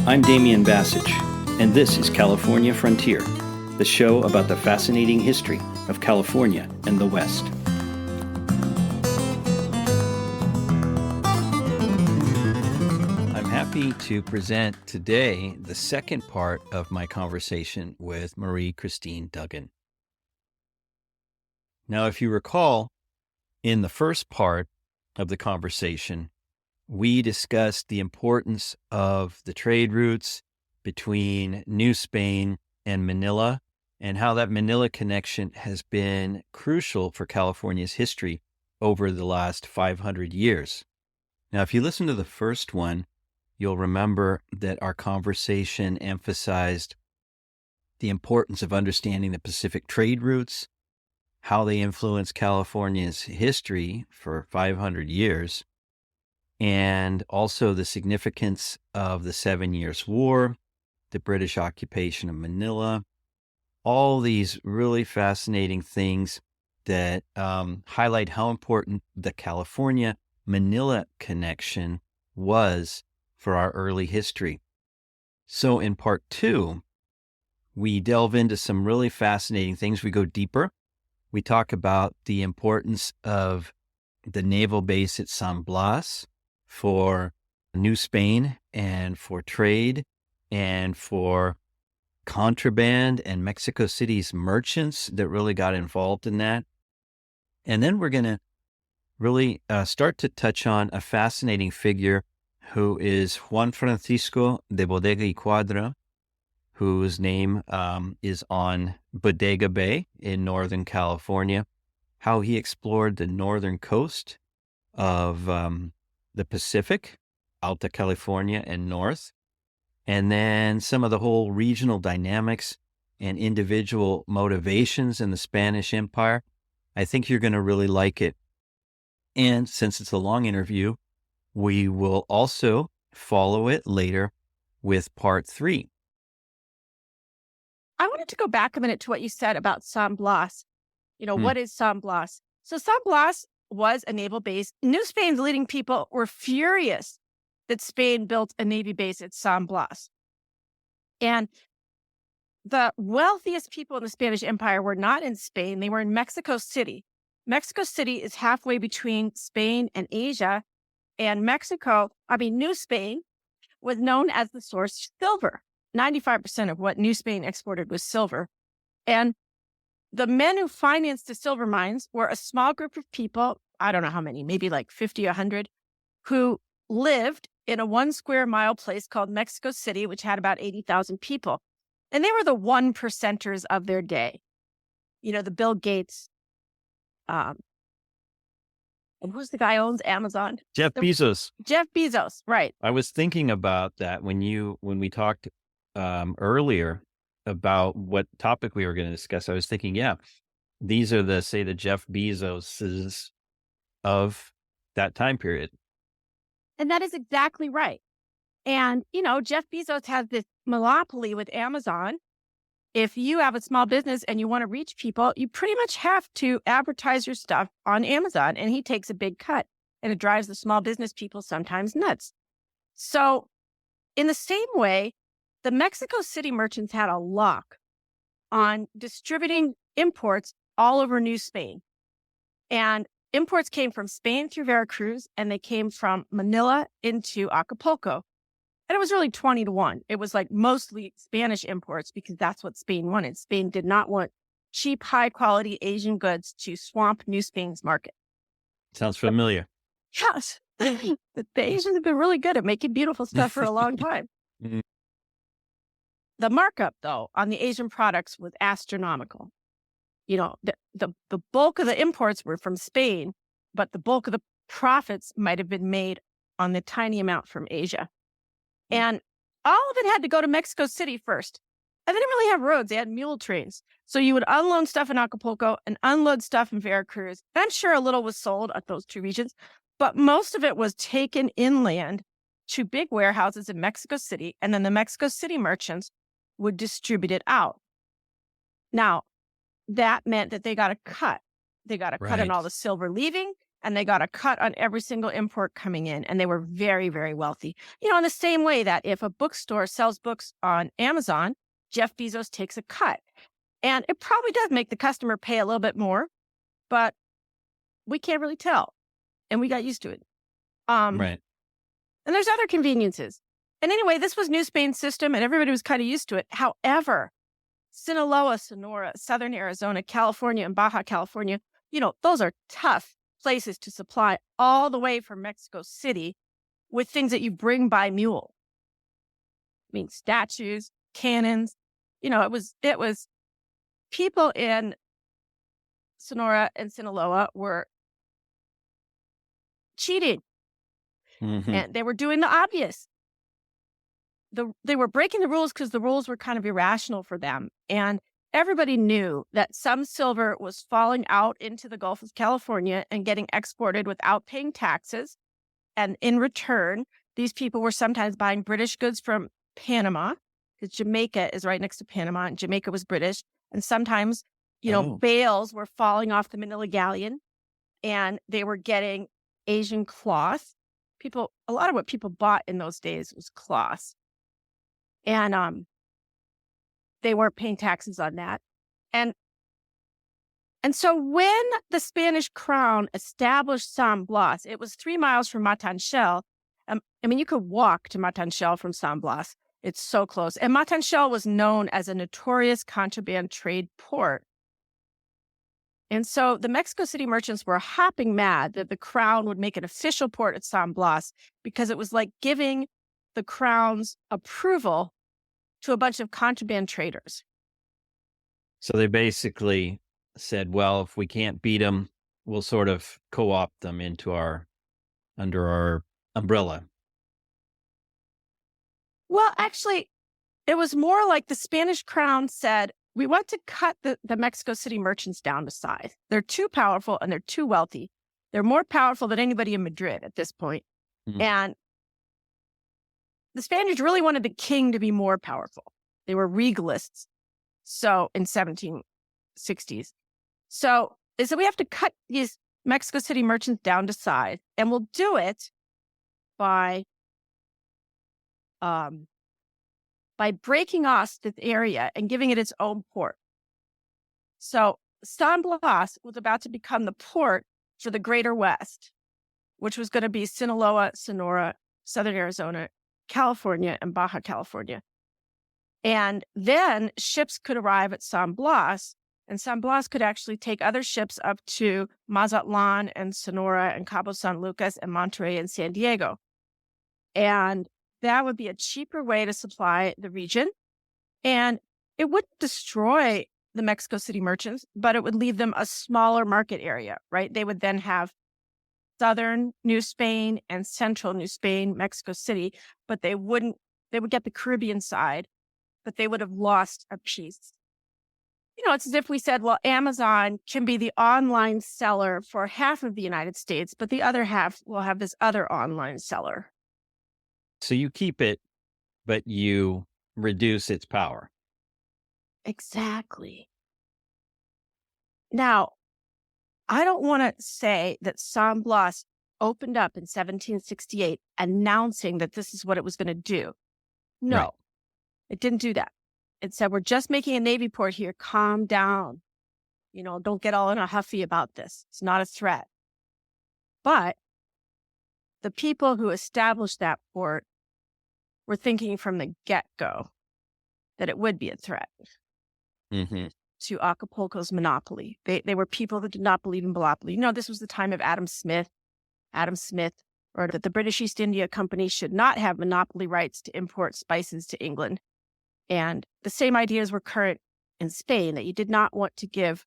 I'm Damian Bassage, and this is California Frontier, the show about the fascinating history of California and the West. I'm happy to present today the second part of my conversation with Marie-Christine Duggan. Now, if you recall, in the first part of the conversation, we discussed the importance of the trade routes between New Spain and Manila, and how that Manila connection has been crucial for California's history over the last 500 years. Now, if you listen to the first one, you'll remember that our conversation emphasized the importance of understanding the Pacific trade routes, how they influence California's history for 500 years, and also the significance of the 7 Years' War, the British occupation of Manila, all these really fascinating things that highlight how important the California-Manila connection was for our early history. So in part two, we delve into some really fascinating things. We go deeper. We talk about the importance of the naval base at San Blas for New Spain and for trade and for contraband and Mexico City's merchants that really got involved in that. And then we're going to really start to touch on a fascinating figure who is Juan Francisco de Bodega y Cuadra, whose name is on Bodega Bay in Northern California, how he explored the northern coast of the Pacific, Alta California and north, and then some of the whole regional dynamics and individual motivations in the Spanish Empire. I think you're going to really like it. And since it's a long interview, we will also follow it later with part 3. I wanted to go back a minute to what you said about San Blas. What is San Blas? So San Blas was a naval base. New Spain's leading people were furious that Spain built a Navy base at San Blas. And the wealthiest people in the Spanish Empire were not in Spain. They were in Mexico City. Mexico City is halfway between Spain and Asia. And New Spain was known as the source of silver. 95% of what New Spain exported was silver. And the men who financed the silver mines were a small group of people, I don't know how many, maybe like 50 or 100, who lived in a 1 square mile place called Mexico City, which had about 80,000 people. And they were the 1%ers of their day. The Bill Gates, and who's the guy who owns Amazon? Jeff Bezos. Jeff Bezos, right. I was thinking about that when we talked earlier about what topic we were going to discuss. I was thinking, these are the Jeff Bezoses of that time period. And that is exactly right. And, Jeff Bezos has this monopoly with Amazon. If you have a small business and you want to reach people, you pretty much have to advertise your stuff on Amazon, and he takes a big cut, and it drives the small business people sometimes nuts. So in the same way, the Mexico City merchants had a lock on distributing imports all over New Spain. And imports came from Spain through Veracruz, and they came from Manila into Acapulco. And it was really 20-1. It was like mostly Spanish imports because that's what Spain wanted. Spain did not want cheap, high-quality Asian goods to swamp New Spain's market. Sounds familiar. Yes. The Asians have been really good at making beautiful stuff for a long time. The markup, though, on the Asian products was astronomical. The bulk of the imports were from Spain, but the bulk of the profits might have been made on the tiny amount from Asia. And all of it had to go to Mexico City first. And they didn't really have roads. They had mule trains. So you would unload stuff in Acapulco and unload stuff in Veracruz. And I'm sure a little was sold at those two regions, but most of it was taken inland to big warehouses in Mexico City. And then the Mexico City merchants would distribute it out. Now, that meant that they got a cut. They got a cut on all the silver leaving, and they got a cut on every single import coming in, and they were very, very wealthy. In the same way that if a bookstore sells books on Amazon, Jeff Bezos takes a cut. And it probably does make the customer pay a little bit more, but we can't really tell. And we got used to it. And Right. there's other conveniences. And anyway, this was New Spain's system, and everybody was kind of used to it. However, Sinaloa, Sonora, Southern Arizona, California, and Baja California, those are tough places to supply all the way from Mexico City with things that you bring by mule. I mean, statues, cannons. It was people in Sonora and Sinaloa were cheating, Hmm. and they were doing the obvious. They were breaking the rules because the rules were kind of irrational for them. And everybody knew that some silver was falling out into the Gulf of California and getting exported without paying taxes. And in return, these people were sometimes buying British goods from Panama, because Jamaica is right next to Panama, and Jamaica was British. And sometimes, Oh. bales were falling off the Manila galleon, and they were getting Asian cloth. A lot of what people bought in those days was cloth. And they weren't paying taxes on that. And so when the Spanish crown established San Blas, it was 3 miles from Matanchel. You could walk to Matanchel from San Blas. It's so close. And Matanchel was known as a notorious contraband trade port. And so the Mexico City merchants were hopping mad that the crown would make an official port at San Blas, because it was like giving the crown's approval to a bunch of contraband traders. So they basically said, well, if we can't beat them, we'll sort of co-opt them under our umbrella. Well, actually, it was more like the Spanish crown said, we want to cut the Mexico City merchants down to size. They're too powerful and they're too wealthy. They're more powerful than anybody in Madrid at this point. Mm. And the Spaniards really wanted the king to be more powerful. They were regalists. So in 1760s. So they said, we have to cut these Mexico City merchants down to size, and we'll do it by breaking off this area and giving it its own port. So San Blas was about to become the port for the Greater West, which was going to be Sinaloa, Sonora, Southern Arizona, California, and Baja California. And then ships could arrive at San Blas, and San Blas could actually take other ships up to Mazatlan and Sonora and Cabo San Lucas and Monterey and San Diego. And that would be a cheaper way to supply the region. And it wouldn't destroy the Mexico City merchants, but it would leave them a smaller market area, right? They would then have southern New Spain and central New Spain, Mexico City, but they would get the Caribbean side, but they would have lost a piece. It's as if we said, well, Amazon can be the online seller for half of the United States, but the other half will have this other online seller. So you keep it, but you reduce its power. Exactly. Now, I don't want to say that San Blas opened up in 1768 announcing that this is what it was going to do. No, Right. It didn't do that. It said, we're just making a Navy port here. Calm down. Don't get all in a huffy about this. It's not a threat. But the people who established that port were thinking from the get-go that it would be a threat Mm-hmm. to Acapulco's monopoly. They were people that did not believe in monopoly. This was the time of Adam Smith, or that the British East India Company should not have monopoly rights to import spices to England. And the same ideas were current in Spain, that you did not want to give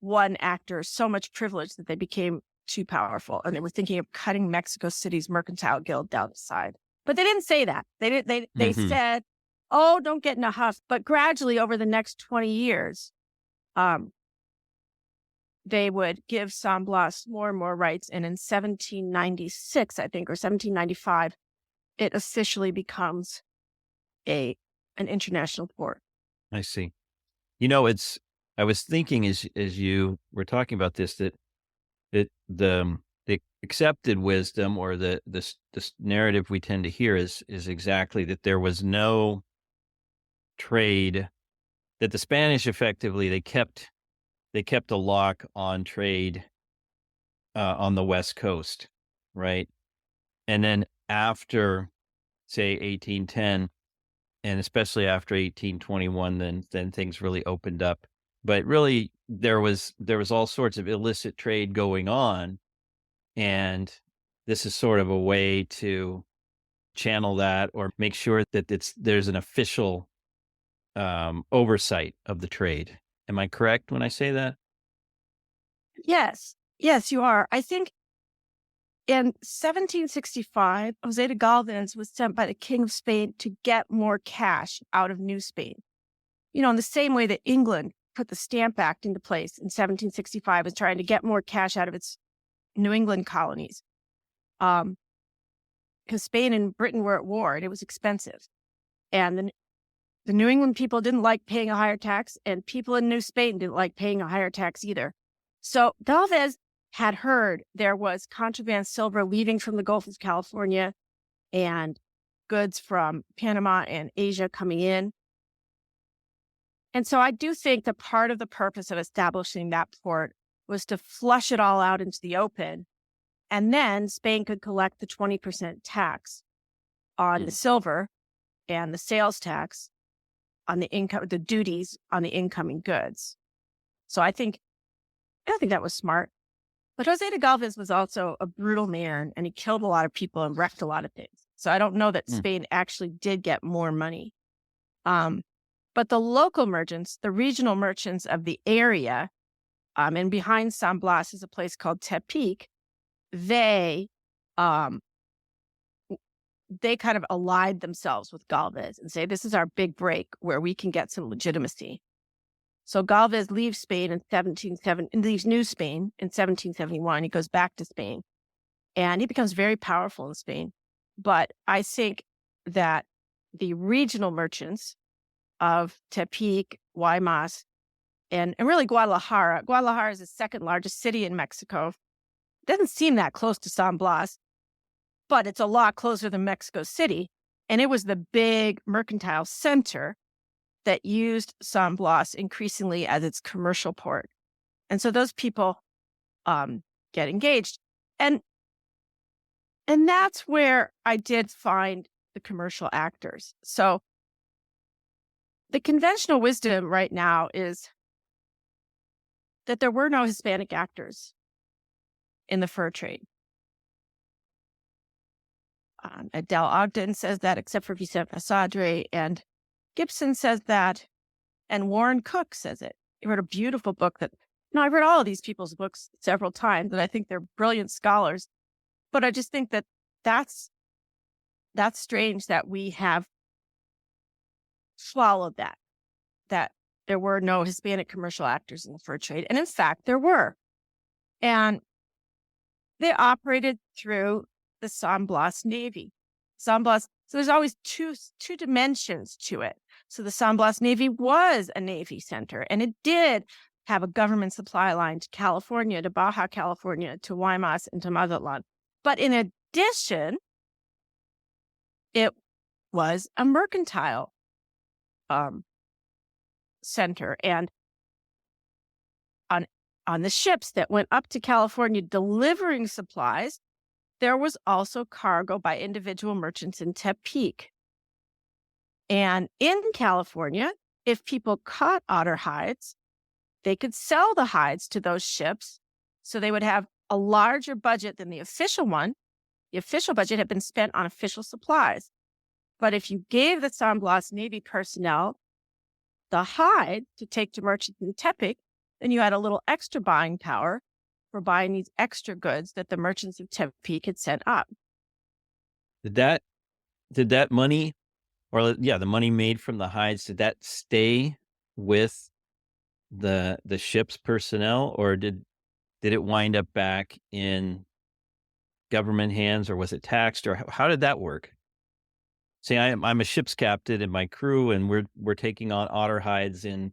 one actor so much privilege that they became too powerful. And they were thinking of cutting Mexico City's mercantile guild down the side. But they didn't say that. They said, oh, don't get in a huff. But gradually over the next 20 years, they would give San Blas more and more rights. And in 1796, I think, or 1795, it officially becomes an international port. I see. I was thinking as you were talking about this, that The accepted wisdom, or this narrative we tend to hear, is exactly that there was no trade, that the Spanish effectively, they kept a lock on trade on the West Coast, right? And then after, say, 1810, and especially after 1821, then things really opened up. But really, there was all sorts of illicit trade going on, and this is sort of a way to channel that, or make sure that there's an official oversight of the trade. Am I correct when I say that? Yes. Yes, you are. I think in 1765, Jose de Galvez was sent by the King of Spain to get more cash out of New Spain. In the same way that England put the Stamp Act into place in 1765, was trying to get more cash out of its New England colonies. Because Spain and Britain were at war and it was expensive. And the New England people didn't like paying a higher tax, and people in New Spain didn't like paying a higher tax either. So Galvez had heard there was contraband silver leaving from the Gulf of California and goods from Panama and Asia coming in. And so I do think that part of the purpose of establishing that port was to flush it all out into the open. And then Spain could collect the 20% tax on the silver and the sales tax on the income, the duties on the incoming goods. So I think that was smart. But Jose de Galvez was also a brutal man, and he killed a lot of people and wrecked a lot of things. So I don't know that Spain actually did get more money. But the local merchants, the regional merchants of the area, and behind San Blas is a place called Tepic, they kind of allied themselves with Galvez and say, this is our big break where we can get some legitimacy. So Galvez leaves Spain leaves New Spain in 1771. He goes back to Spain, and he becomes very powerful in Spain. But I think that the regional merchants of Tepic, Guaymas, and really Guadalajara. Guadalajara is the second largest city in Mexico. It doesn't seem that close to San Blas, but it's a lot closer than Mexico City. And it was the big mercantile center that used San Blas increasingly as its commercial port. And so those people get engaged. And that's where I did find the commercial actors. So the conventional wisdom right now is that there were no Hispanic actors in the fur trade. Adele Ogden says that, except for Vicente Pasadre, and Gibson says that, and Warren Cook says it. He wrote a beautiful book that, I've read all of these people's books several times, and I think they're brilliant scholars. But I just think that that's strange that we have swallowed that there were no Hispanic commercial actors in the fur trade. And in fact, there were. And they operated through the San Blas Navy. San Blas, so there's always two dimensions to it. So the San Blas Navy was a Navy center, and it did have a government supply line to California, to Baja California, to Guaymas, and to Mazatlan. But in addition, it was a mercantile center. And on the ships that went up to California delivering supplies, there was also cargo by individual merchants in Tepic. And in California, if people caught otter hides, they could sell the hides to those ships. So they would have a larger budget than the official one. The official budget had been spent on official supplies. But if you gave the San Blas Navy personnel the hide to take to merchants in Tepic, then you had a little extra buying power for buying these extra goods that the merchants of Tepic had sent up. Did that money, or the money made from the hides, did that stay with the ship's personnel, or did it wind up back in government hands, or was it taxed, or how did that work? Say I'm a ship's captain and my crew, and we're taking on otter hides in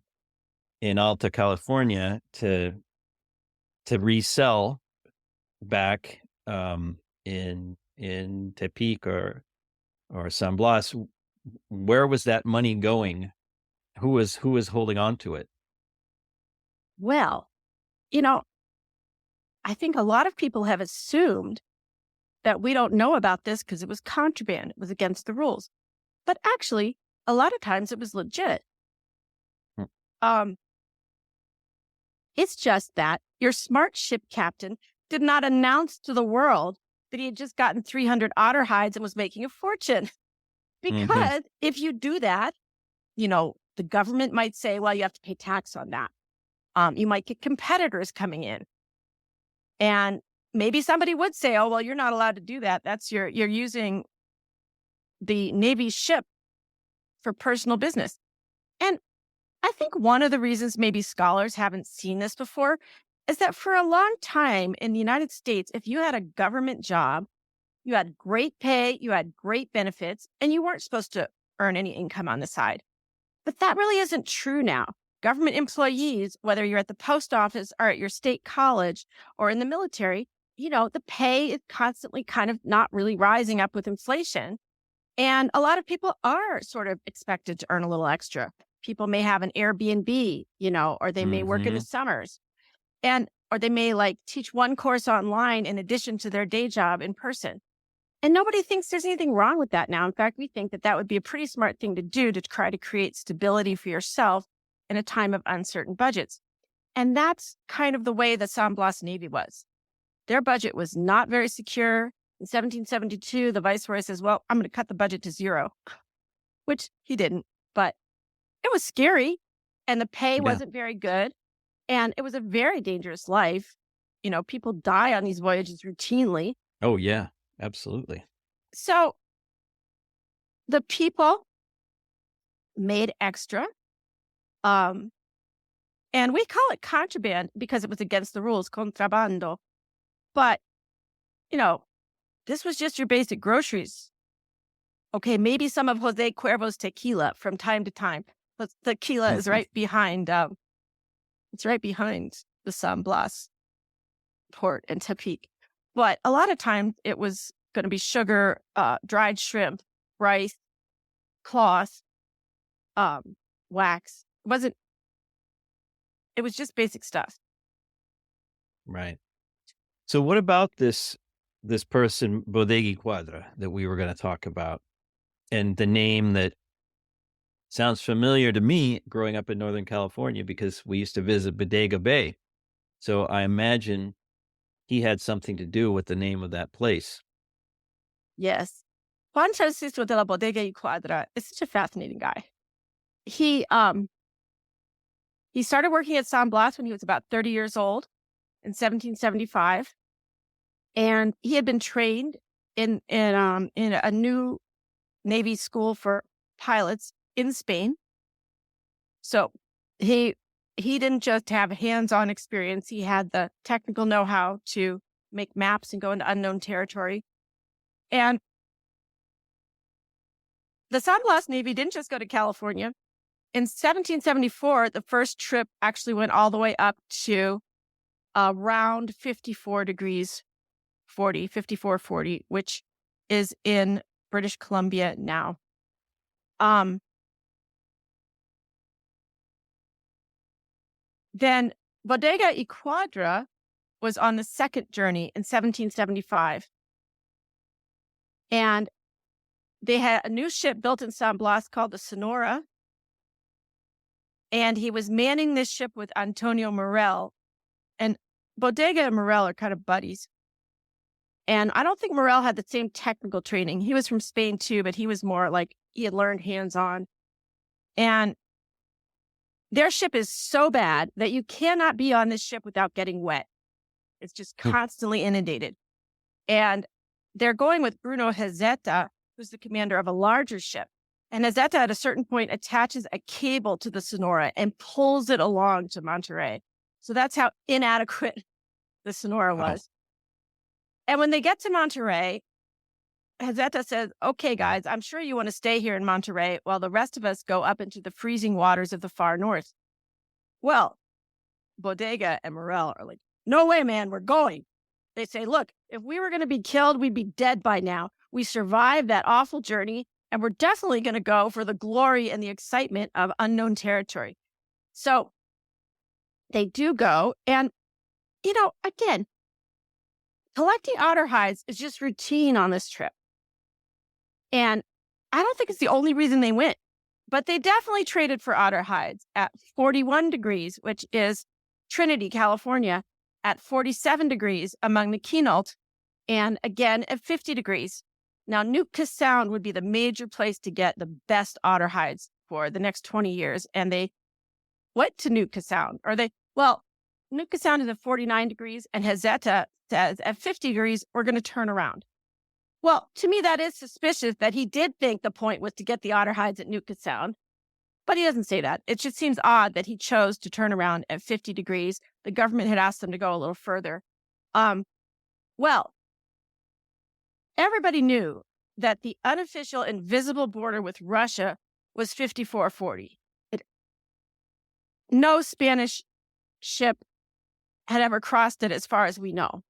Alta California to resell back in Tepic or San Blas, where was that money going? Who was holding on to it? Well, you know, I think a lot of people have assumed that we don't know about this because it was contraband. It was against the rules. But actually, a lot of times it was legit. Hmm. Um, it's just that your smart ship captain did not announce to the world that he had just gotten 300 otter hides and was making a fortune. Mhm. Because if you do that, the government might say, well, you have to pay tax on that. You might get competitors coming in. And maybe somebody would say, oh, well, you're not allowed to do that. You're using the Navy ship for personal business. And I think one of the reasons maybe scholars haven't seen this before is that for a long time in the United States, if you had a government job, you had great pay, you had great benefits, and you weren't supposed to earn any income on the side. But that really isn't true now. Government employees, whether you're at the post office or at your state college or in the military, the pay is constantly kind of not really rising up with inflation. And a lot of people are sort of expected to earn a little extra. People may have an Airbnb, or they may work in the Mhm. summers or they may like teach one course online in addition to their day job in person. And nobody thinks there's anything wrong with that now. In fact, we think that that would be a pretty smart thing to do to try to create stability for yourself in a time of uncertain budgets. And that's kind of the way the San Blas Navy was. Their budget was not very secure. In 1772, the viceroy says, well, I'm going to cut the budget to zero, which he didn't, but it was scary and the pay Yeah. wasn't very good. And it was a very dangerous life. People die on these voyages routinely. Oh, yeah. Absolutely. So the people made extra. Um, and we call it contraband because it was against the rules, contrabando. But, you know, this was just your basic groceries. Okay, maybe some of Jose Cuervo's tequila from time to time. But tequila is right behind, it's right behind the San Blas port in Tepic. But a lot of times it was going to be sugar, dried shrimp, rice, cloth, wax. It was just basic stuff. Right. So what about this person, Bodegui Quadra, that we were gonna talk about, and the name that sounds familiar to me growing up in Northern California because we used to visit Bodega Bay. So I imagine he had something to do with the name of that place. Yes. Juan Francisco de la Bodega y Cuadra is such a fascinating guy. He um he started working at San Blas when he was about 30 years old in 1775. And he had been trained in a new Navy school for pilots in Spain. So he he didn't just have hands-on experience, he had the technical know-how to make maps and go into unknown territory. And the San Blas Navy didn't just go to California. In 1774, the first trip actually went all the way up to around 54 degrees 40, 5440, which is in British Columbia now. Um, then Bodega y Cuadra was on the second journey in 1775. And they had a new ship built in San Blas called the Sonora. And he was manning this ship with Antonio Morel. And Bodega and Morel are kind of buddies. And I don't think Morel had the same technical training. He was from Spain too, but he was more like he had learned hands-on. And their ship is so bad that you cannot be on this ship without getting wet. It's just constantly inundated. And they're going with Bruno Hezeta, who's the commander of a larger ship. And Hezeta at a certain point attaches a cable to the Sonora and pulls it along to Monterey. So that's how inadequate the Sonora Wow. was. And when they get to Monterey, Hezeta says, okay, guys, I'm sure you want to stay here in Monterey while the rest of us go up into the freezing waters of the far north. Well, Bodega and Morel are like, no way, man, we're going. They say, look, if we were going to be killed, we'd be dead by now. We survived that awful journey, and we're definitely going to go for the glory and the excitement of unknown territory. So they do go. And, again, collecting otter hides is just routine on this trip. And I don't think it's the only reason they went, but they definitely traded for otter hides at 41 degrees, which is Trinity, California, at 47 degrees among the Quinault, and again at 50 degrees. Now, Nootka Sound would be the major place to get the best otter hides for the next 20 years. And they went to Nootka Sound, Nootka Sound is at 49 degrees, and Hazetta says at 50 degrees, we're going to turn around. Well, to me, that is suspicious that he did think the point was to get the otter hides at Nootka Sound, but he doesn't say that. It just seems odd that he chose to turn around at 50 degrees. The government had asked them to go a little further. Well, everybody knew that the unofficial invisible border with Russia was 5440. No Spanish ship had ever crossed it as far as we know.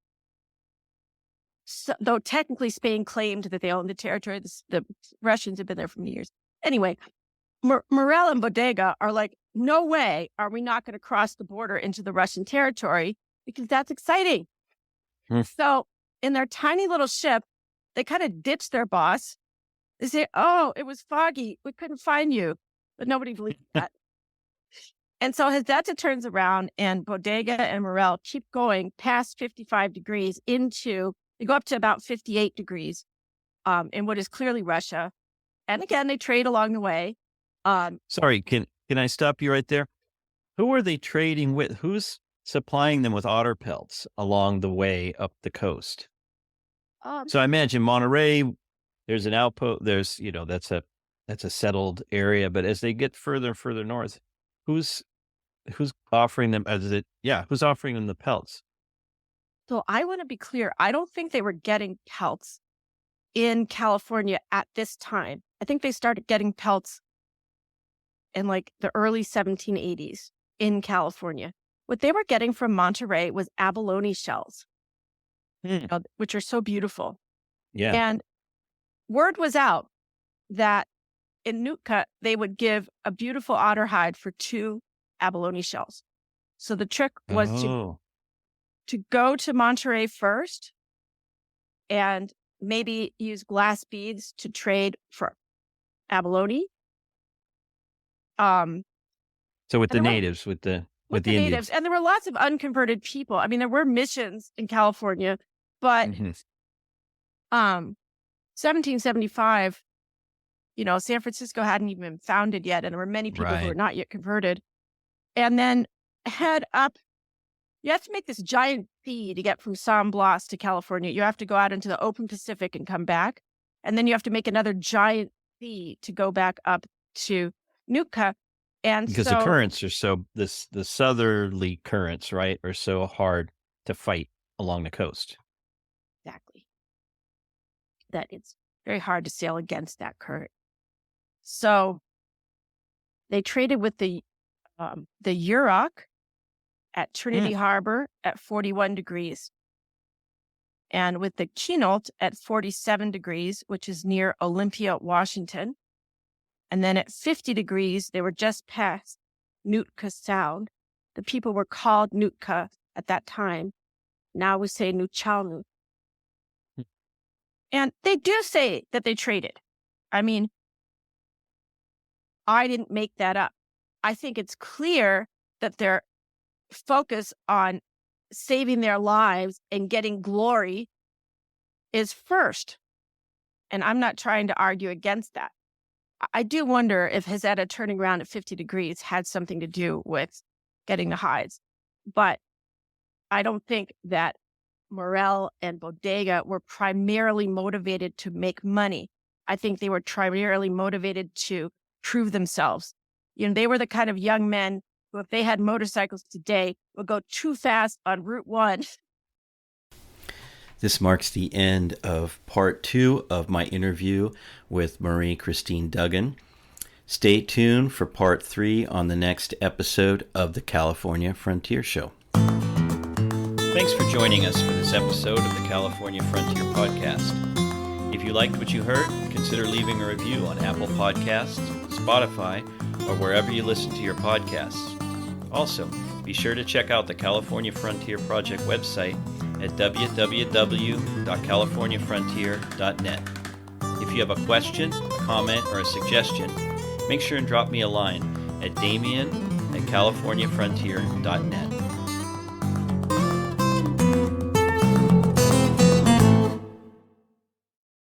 So, though technically Spain claimed that they owned the territory, the Russians had been there for many years. Anyway, Morel and Bodega are like, no way are we not going to cross the border into the Russian territory, because that's exciting. So in their tiny little ship, they kind of ditch their boss. They say, oh, it was foggy. We couldn't find you. But nobody believes that. And so Hazetta turns around, and Bodega and Morel keep going past 55 degrees they go up to about 58 degrees in what is clearly Russia. And again, they trade along the way. Sorry, can I stop you right there? Who are they trading with? Who's supplying them with otter pelts along the way up the coast? So I imagine Monterey, there's an outpost. There's, that's a settled area. But as they get further and further north, who's offering them? Who's offering them the pelts? So I want to be clear. I don't think they were getting pelts in California at this time. I think they started getting pelts in like the early 1780s in California. What they were getting from Monterey was abalone shells, which are so beautiful. Yeah. And word was out that in Nootka, they would give a beautiful otter hide for 2 abalone shells. So the trick was to go to Monterey first and maybe use glass beads to trade for abalone. So with the natives, with the Indians. Natives. And there were lots of unconverted people. I mean, there were missions in California, but 1775, San Francisco hadn't even been founded yet, and there were many people who were not yet converted. And then head up. You have to make this giant fee to get from San Blas to California. You have to go out into the open Pacific and come back. And then you have to make another giant fee to go back up to Nootka. And because the currents are the southerly currents, right, are so hard to fight along the coast. Exactly. That it's very hard to sail against that current. So they traded with the Yurok at Trinity Harbor at 41 degrees. And with the Quinault at 47 degrees, which is near Olympia, Washington. And then at 50 degrees, they were just past Nootka Sound. The people were called Nootka at that time. Now we say Nuchalnu. And they do say that they traded. I mean, I didn't make that up. I think it's clear that their focus on saving their lives and getting glory is first. And I'm not trying to argue against that. I do wonder if Hazetta turning around at 50 degrees had something to do with getting the hides. But I don't think that Morel and Bodega were primarily motivated to make money. I think they were primarily motivated to prove themselves. They were the kind of young men who, if they had motorcycles today, would go too fast on Route 1. This marks the end of part 2 of my interview with Marie Christine Duggan. Stay tuned for part 3 on the next episode of the California Frontier Show. Thanks for joining us for this episode of the California Frontier Podcast. If you liked what you heard, consider leaving a review on Apple Podcasts, Spotify, or wherever you listen to your podcasts. Also, be sure to check out the California Frontier Project website at www.californiafrontier.net. If you have a question, a comment, or a suggestion, make sure and drop me a line at damian@californiafrontier.net.